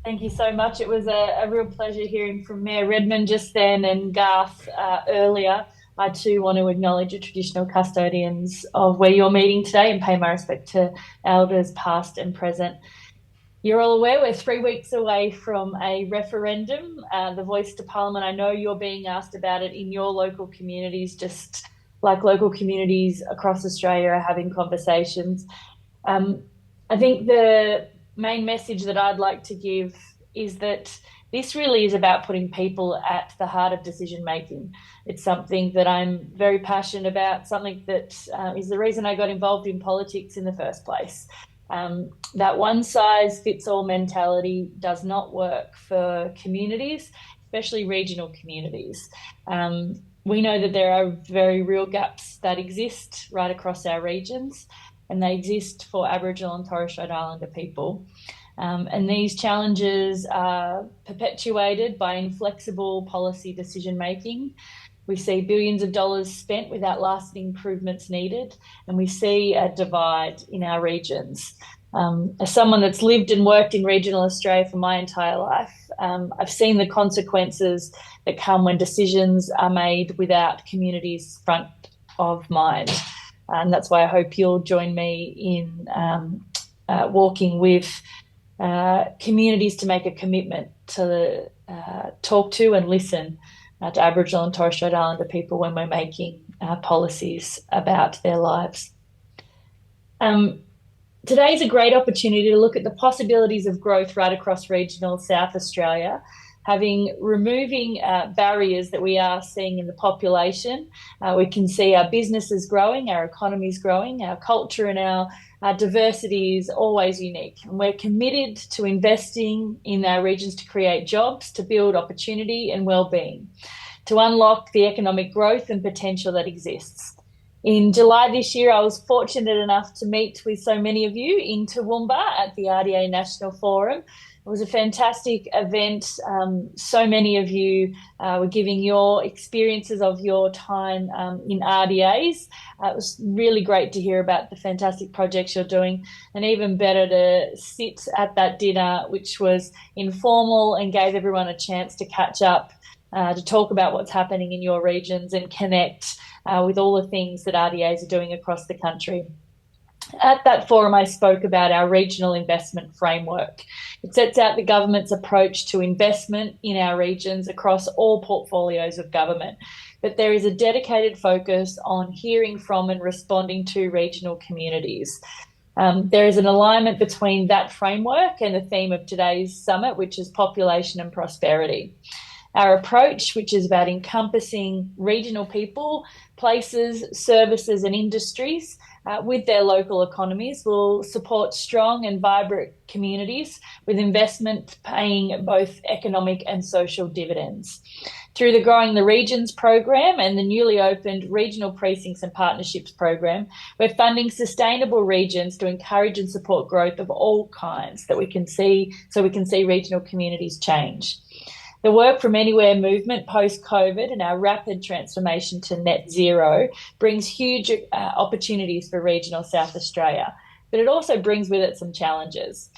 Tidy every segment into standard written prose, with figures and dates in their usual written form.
Thank you so much. It was a real pleasure hearing from Mayor Redmond just then and Garth earlier. I too want to acknowledge the traditional custodians of where you're meeting today and pay my respect to elders past and present. You're all aware we're 3 weeks away from a referendum, the Voice to Parliament. I know you're being asked about it in your local communities, just like local communities across Australia are having conversations. Um, I think the main message that I'd like to give is that this really is about putting people at the heart of decision making. It's something that I'm very passionate about, something that is the reason I got involved in politics in the first place. That one size fits all mentality does not work for communities, especially regional communities. We know that there are very real gaps that exist right across our regions, and they exist for Aboriginal and Torres Strait Islander people. And these challenges are perpetuated by inflexible policy decision making. We see billions of dollars spent without lasting improvements needed, and we see a divide in our regions. As someone that's lived and worked in regional Australia for my entire life, I've seen the consequences that come when decisions are made without communities front of mind. And that's why I hope you'll join me in walking with communities to make a commitment to talk to and listen to Aboriginal and Torres Strait Islander people when we're making policies about their lives. Today is a great opportunity to look at the possibilities of growth right across regional South Australia, removing barriers that we are seeing in the population. We can see our businesses growing, our economies growing, our culture and our diversity is always unique. And we're committed to investing in our regions to create jobs, to build opportunity and well-being, to unlock the economic growth and potential that exists. In July this year, I was fortunate enough to meet with so many of you in Toowoomba at the RDA National Forum. It was a fantastic event. So many of you were giving your experiences of your time in RDAs. It was really great to hear about the fantastic projects you're doing, and even better to sit at that dinner, which was informal and gave everyone a chance to catch up, to talk about what's happening in your regions and connect with all the things that RDAs are doing across the country. At that forum, I spoke about our regional investment framework. It sets out the government's approach to investment in our regions across all portfolios of government. But there is a dedicated focus on hearing from and responding to regional communities. There is an alignment between that framework and the theme of today's summit, which is population and prosperity. Our approach, which is about encompassing regional people, places, services and industries with their local economies, will support strong and vibrant communities with investment paying both economic and social dividends. Through the Growing the Regions program and the newly opened Regional Precincts and Partnerships program, we're funding sustainable regions to encourage and support growth of all kinds so we can see regional communities change. The work from anywhere movement post-COVID and our rapid transformation to net zero brings huge opportunities for regional South Australia, but it also brings with it some challenges.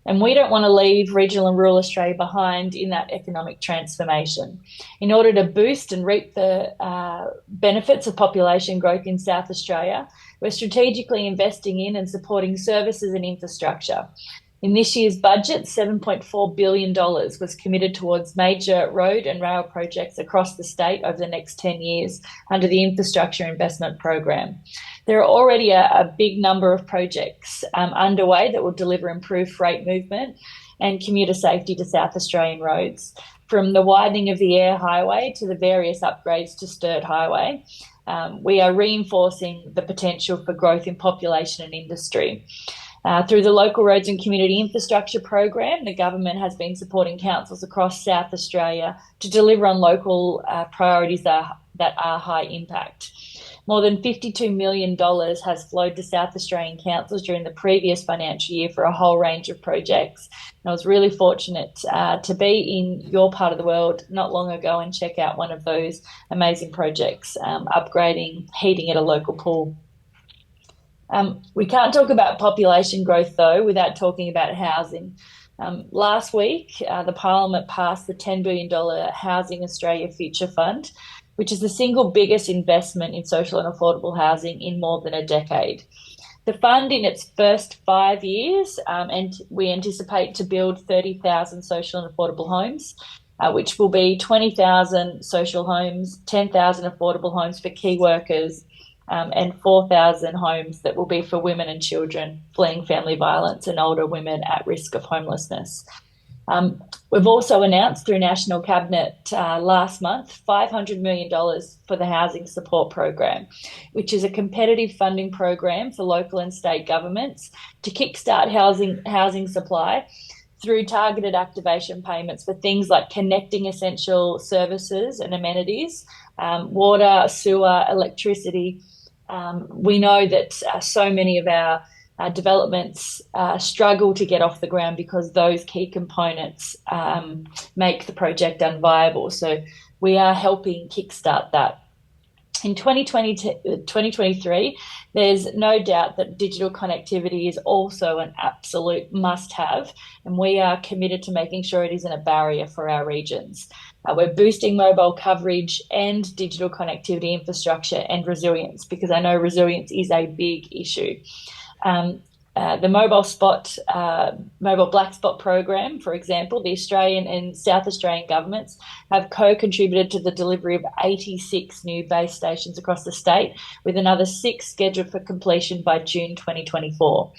And we don't want to leave regional and rural Australia behind in that economic transformation. In order to boost and reap the benefits of population growth in South Australia, we're strategically investing in and supporting services and infrastructure. In this year's budget, $7.4 billion was committed towards major road and rail projects across the state over the next 10 years under the Infrastructure Investment Program. There are already a big number of projects underway that will deliver improved freight movement and commuter safety to South Australian roads, from the widening of the Air Highway to the various upgrades to Sturt Highway. We are reinforcing the potential for growth in population and industry. Through the Local Roads and Community Infrastructure Program, the government has been supporting councils across South Australia to deliver on local priorities that are high impact. More than $52 million has flowed to South Australian councils during the previous financial year for a whole range of projects. And I was really fortunate to be in your part of the world not long ago and check out one of those amazing projects, upgrading heating at a local pool. We can't talk about population growth, though, without talking about housing. Last week, the Parliament passed the $10 billion Housing Australia Future Fund, which is the single biggest investment in social and affordable housing in more than a decade. The fund, in its first 5 years, and we anticipate to build 30,000 social and affordable homes, which will be 20,000 social homes, 10,000 affordable homes for key workers, and 4,000 homes that will be for women and children fleeing family violence and older women at risk of homelessness. We've also announced through National Cabinet last month $500 million for the Housing Support Program, which is a competitive funding program for local and state governments to kickstart housing supply through targeted activation payments for things like connecting essential services and amenities, water, sewer, electricity. We know that so many of our developments struggle to get off the ground because those key components make the project unviable. So we are helping kickstart that. In 2023, there's no doubt that digital connectivity is also an absolute must-have, and we are committed to making sure it isn't a barrier for our regions. We're boosting mobile coverage and digital connectivity infrastructure and resilience, because I know resilience is a big issue. The mobile black spot program, for example, the Australian and South Australian governments have co-contributed to the delivery of 86 new base stations across the state, with another 6 scheduled for completion by June 2024.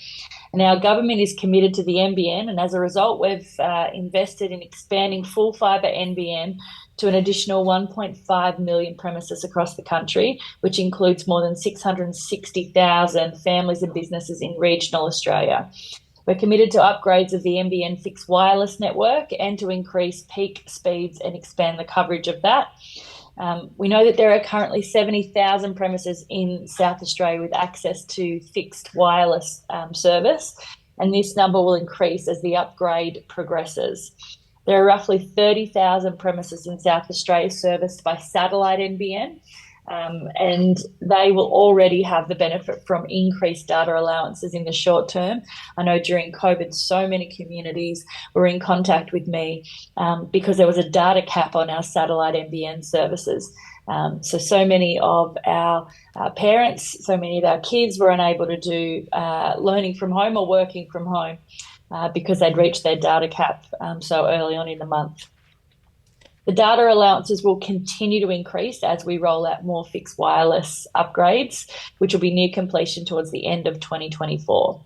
And our government is committed to the NBN, and as a result, we've invested in expanding full fibre NBN to an additional 1.5 million premises across the country, which includes more than 660,000 families and businesses in regional Australia. We're committed to upgrades of the NBN fixed wireless network and to increase peak speeds and expand the coverage of that. We know that there are currently 70,000 premises in South Australia with access to fixed wireless service, and this number will increase as the upgrade progresses. There are roughly 30,000 premises in South Australia serviced by satellite NBN, and they will already have the benefit from increased data allowances in the short term. I know during COVID, so many communities were in contact with me because there was a data cap on our satellite NBN services. So many of our parents, so many of our kids were unable to do learning from home or working from home because they'd reached their data cap so early on in the month. The data allowances will continue to increase as we roll out more fixed wireless upgrades, which will be near completion towards the end of 2024.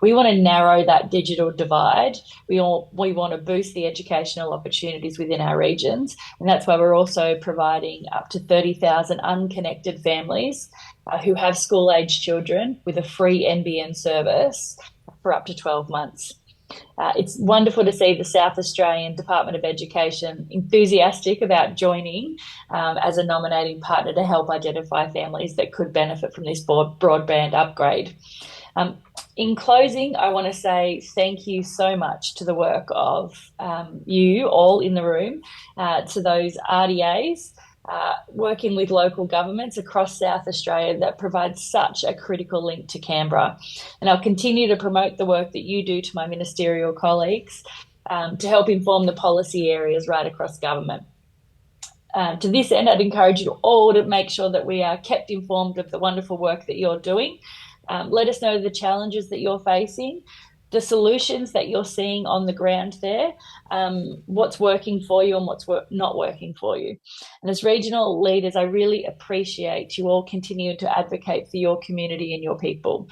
We want to narrow that digital divide. We want to boost the educational opportunities within our regions, and that's why we're also providing up to 30,000 unconnected families who have school-aged children with a free NBN service for up to 12 months. It's wonderful to see the South Australian Department of Education enthusiastic about joining as a nominating partner to help identify families that could benefit from this broadband upgrade. In closing, I want to say thank you so much to the work of you all in the room, to those RDAs, working with local governments across South Australia that provide such a critical link to Canberra. And I'll continue to promote the work that you do to my ministerial colleagues to help inform the policy areas right across government. To this end, I'd encourage you all to make sure that we are kept informed of the wonderful work that you're doing. Let us know the challenges that you're facing, the solutions that you're seeing on the ground there, what's working for you and what's not working for you. And as regional leaders, I really appreciate you all continuing to advocate for your community and your people.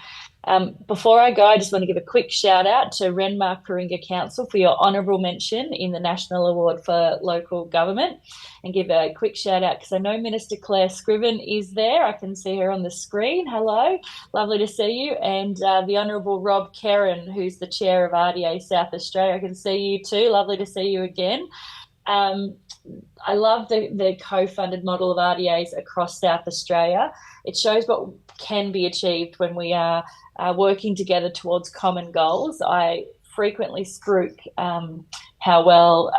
Before I go, I just want to give a quick shout out to Renmark Paringa Council for your honourable mention in the National Award for Local Government, and give a quick shout out because I know Minister Claire Scriven is there. I can see her on the screen. Hello, lovely to see you. And the Honourable Rob Kerrin, who's the Chair of RDA South Australia. I can see you too. Lovely to see you again. I love the co-funded model of RDAs across South Australia. It shows what can be achieved when we are working together towards common goals. I frequently spruik how well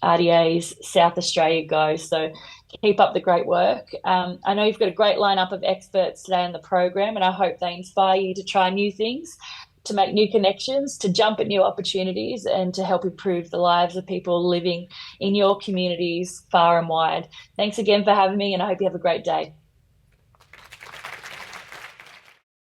RDA's South Australia goes, so keep up the great work. I know you've got a great lineup of experts today on the program, and I hope they inspire you to try new things, to make new connections, to jump at new opportunities, and to help improve the lives of people living in your communities far and wide. Thanks again for having me, and I hope you have a great day.